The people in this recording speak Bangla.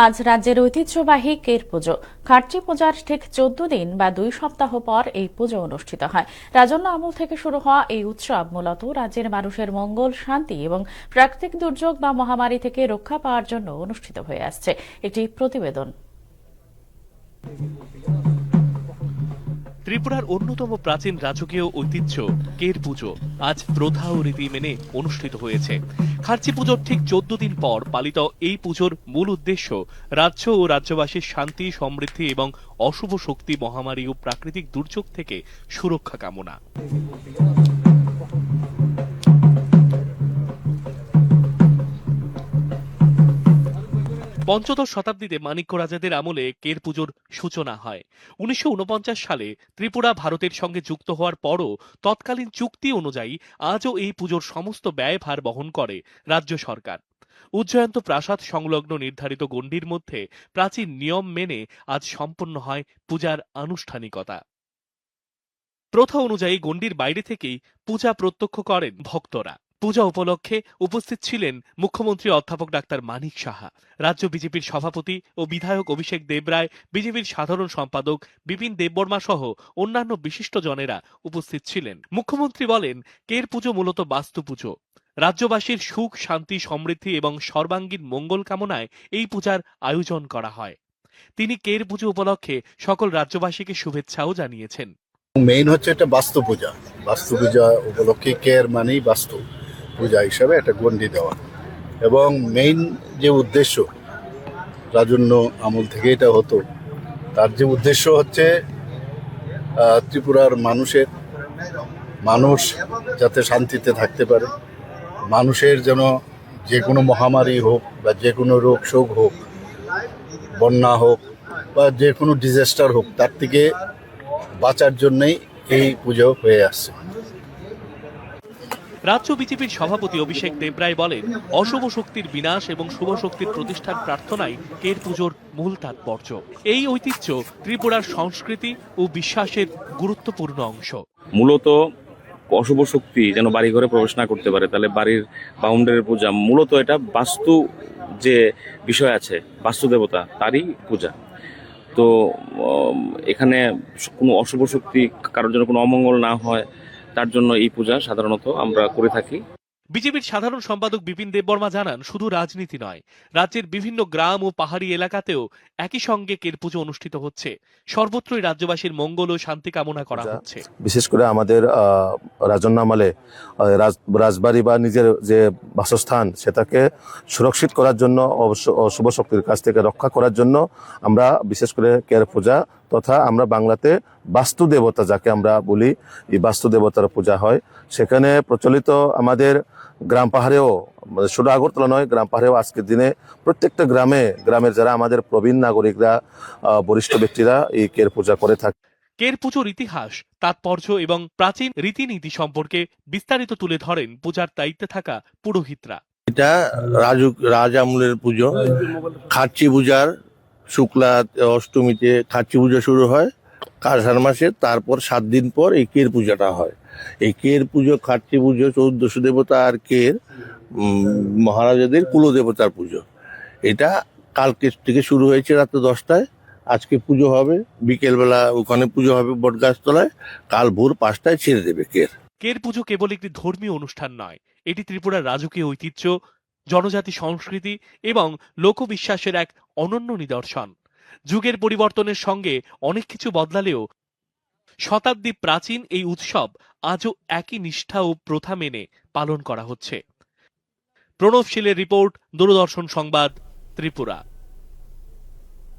আজ রাজ্যের ঐতিহ্যবাহী কের পুজো। খার্চি পূজার ঠিক 14 দিন বা 2 সপ্তাহ পর এই পুজো অনুষ্ঠিত হয়। রাজন্য আমল থেকে শুরু হওয়া এই উৎসব মূলত রাজ্যের মানুষের মঙ্গল, শান্তি এবং প্রাকৃতিক দুর্যোগ বা মহামারী থেকে রক্ষা পাওয়ার জন্য অনুষ্ঠিত হয়ে আসছে। একটি প্রতিবেদন। ত্রিপুরার অন্যতম প্রাচীন রাজকীয় ঐতিহ্য কের পুজো আজ প্রথা ও রীতি মেনে অনুষ্ঠিত হয়েছে। খার্চি পুজোর ঠিক 14 দিন পর পালিত এই পুজোর মূল উদ্দেশ্য রাজ্য ও রাজ্যবাসীর শান্তি, সমৃদ্ধি এবং অশুভ শক্তি, মহামারী ও প্রাকৃতিক দুর্যোগ থেকে সুরক্ষা কামনা। পঞ্চদশ শতাব্দীতে মাণিক্য রাজাদের আমলে কের পুজোর সূচনা হয়। 1949 সালে ত্রিপুরা ভারতের সঙ্গে যুক্ত হওয়ার পরও তৎকালীন চুক্তি অনুযায়ী আজও এই পুজোর সমস্ত ব্যয়ভার বহন করে রাজ্য সরকার। উজ্জয়ন্ত প্রাসাদ সংলগ্ন নির্ধারিত গণ্ডির মধ্যে প্রাচীন নিয়ম মেনে আজ সম্পন্ন হয় পূজার আনুষ্ঠানিকতা। প্রথা অনুযায়ী গণ্ডির বাইরে থেকেই পূজা প্রত্যক্ষ করেন ভক্তরা। পূজা উপলক্ষে উপস্থিত ছিলেন মুখ্যমন্ত্রী অধ্যাপক ডাক্তার মানিক সাহা, রাজ্য বিজেপির সভাপতি ও বিধায়ক অভিষেক দেবরায়, বিজেপির সাধারণ সম্পাদক বিপিন দেববর্মা সহ অন্যান্য বিশিষ্টজনেরা উপস্থিত ছিলেন। মুখ্যমন্ত্রী বলেন, কের পুজো মূলত বাস্তু পুজো। রাজ্যবাসীর সুখ, শান্তি, সমৃদ্ধি এবং সর্বাঙ্গীন মঙ্গল কামনায় এই পূজার আয়োজন করা হয়। তিনি কের পুজো উপলক্ষে সকল রাজ্যবাসীকে শুভেচ্ছাও জানিয়েছেন। মেইন হচ্ছে এটা বাস্তু পূজা। বাস্তু পূজা উপলক্ষে কেয়ার মানেই বাস্তু পূজা হিসাবে একটা গণ্ডি দেওয়া, এবং মেইন যে উদ্দেশ্য রাজন্য আমল থেকে এটা হতো, তার যে উদ্দেশ্য হচ্ছে ত্রিপুরার মানুষ যাতে শান্তিতে থাকতে পারে, মানুষের যেন যে কোনো মহামারী হোক বা যে কোনো রোগ শোক হোক, বন্যা হোক বা যে কোনো ডিজাস্টার হোক, তার থেকে বাঁচার জন্যই এই পুজো হয়ে আসছে। রাজ্য বিজেপির সভাপতি অভিষেক দেবরায় বলেন, অশুভ শক্তির বিনাশ এবং শুভ শক্তির প্রতিষ্ঠার প্রার্থনাই কের পুজোর মূল তাৎপর্য। এই ঐতিহ্য ত্রিপুরার সংস্কৃতি ও বিশ্বাসের গুরুত্বপূর্ণ অংশ। মূলত অশুভ শক্তি যেন বাড়ি ঘরে প্রবেশ না করতে পারে, তাহলে বাড়ির বাউন্ডারির পূজা। মূলত এটা বাস্তু যে বিষয় আছে, বাস্তু দেবতা তারই পূজা। তো এখানে কোনো অশুভ শক্তি, কারোর জন্য কোনো অমঙ্গল না হয়, তার জন্য এই পূজা সাধারণত আমরা করে থাকি। বিজেপির সাধারণ সম্পাদক বিপিন দেববর্মা জানান, শুধু রাজনীতি নয়, রাজ্যের বিভিন্ন গ্রাম ও পাহাড়ি এলাকাতেও একই সঙ্গে কের পুজো অনুষ্ঠিত হচ্ছে। সর্বত্রই রাজ্যবাসীর মঙ্গল ও শান্তি কামনা করা হচ্ছে। বিশেষ করে আমাদের রাজন্য আমলে রাজবাড়ি বা নিজের যে বাসস্থান সেটাকে সুরক্ষিত করার জন্য, অশুভ শক্তির কাছ থেকে রক্ষা করার জন্য আমরা বিশেষ করে কের পূজা তথা আমরা বাংলাতে বাস্তু দেবতা যাকে আমরা বলি, এই বাস্তু দেবতার পূজা হয়। সেখানে প্রচলিত আমাদের গ্রাম পাহাড়েও, শুধু আগরতলা নয়, গ্রাম পাহাড়েও আজকের দিনে প্রত্যেকটা গ্রামের যারা আমাদের প্রবীণ নাগরিকরা, বরিষ্ঠ ব্যক্তিরা এই কের পূজা করে থাকে। কের পুজোর ইতিহাস, তাৎপর্য এবং প্রাচীন রীতিনীতি সম্পর্কে বিস্তারিত তুলে ধরেন পূজার দায়িত্বে থাকা পুরোহিতরা। এটা রাজ আমলের পুজো। খার্চি পূজার শুক্লা অষ্টমীতে খার্চি পুজো শুরু হয় আষাঢ় মাসে, তারপর 7 দিন পর এই কের পূজাটা হয়। এই কের পুজো, খার্চি পুজো 14 দেবতা আর কের মহারাজাদের কুলদেবতার পুজো। এটা কালকে থেকে শুরু হয়েছে রাত্রে 10টায়। আজকে পুজো হবে বিকেলবেলা, ওখানে পুজো হবে বটগাছতলায়। কাল ভোর 5টায় ছেড়ে দেবে কের। কের পুজো কেবল একটি ধর্মীয় অনুষ্ঠান নয়, এটি ত্রিপুরার রাজকীয় ঐতিহ্য, জনজাতি সংস্কৃতি এবং লোকবিশ্বাসের এক অনন্য নিদর্শন। যুগের পরিবর্তনের সঙ্গে অনেক কিছু বদলালেও শতাব্দী প্রাচীন এই উৎসব আজও একই নিষ্ঠা ও প্রথা মেনে পালন করা হচ্ছে। প্রণব শীলের রিপোর্ট, দূরদর্শন সংবাদ, ত্রিপুরা।